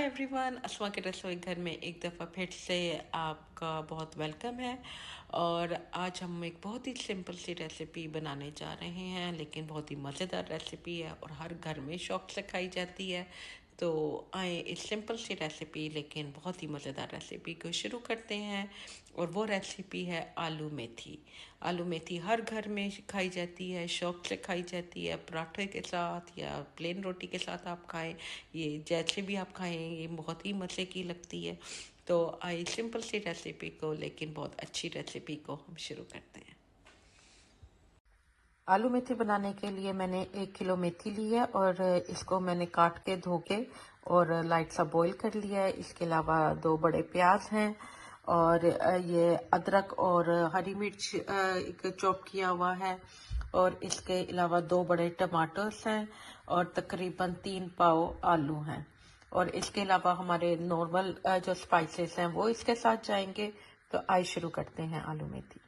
Hi everyone, अस्मा के रसोई घर में एक दफ़ा फिर से आपका बहुत वेलकम है। और आज हम एक बहुत ही सिंपल सी रेसिपी बनाने जा रहे हैं, लेकिन बहुत ही मज़ेदार रेसिपी है और हर घर में शौक से खाई जाती है। तो आए इस सिंपल सी रेसिपी लेकिन बहुत ही मज़ेदार रेसिपी को शुरू करते हैं। और वो रेसिपी है आलू मेथी। आलू मेथी हर घर में खाई जाती है, शौक से खाई जाती है, पराठे के साथ या प्लेन रोटी के साथ आप खाएं, ये जैसे भी आप खाएं ये बहुत ही मज़े की लगती है। तो आइए सिंपल सी रेसिपी को लेकिन बहुत अच्छी रेसिपी को हम शुरू करते हैं। आलू मेथी बनाने के लिए मैंने 1 किलो मेथी ली है और इसको मैंने काट के धो के और लाइट सा बॉईल कर लिया है। इसके अलावा 2 बड़े प्याज हैं और ये अदरक और हरी मिर्च एक चॉप किया हुआ है। और इसके अलावा 2 बड़े टमाटर्स हैं और तकरीबन 3 पाव आलू हैं। और इसके अलावा हमारे नॉर्मल जो स्पाइसेस हैं वो इसके साथ जाएंगे। तो आइए शुरू करते हैं आलू मेथी।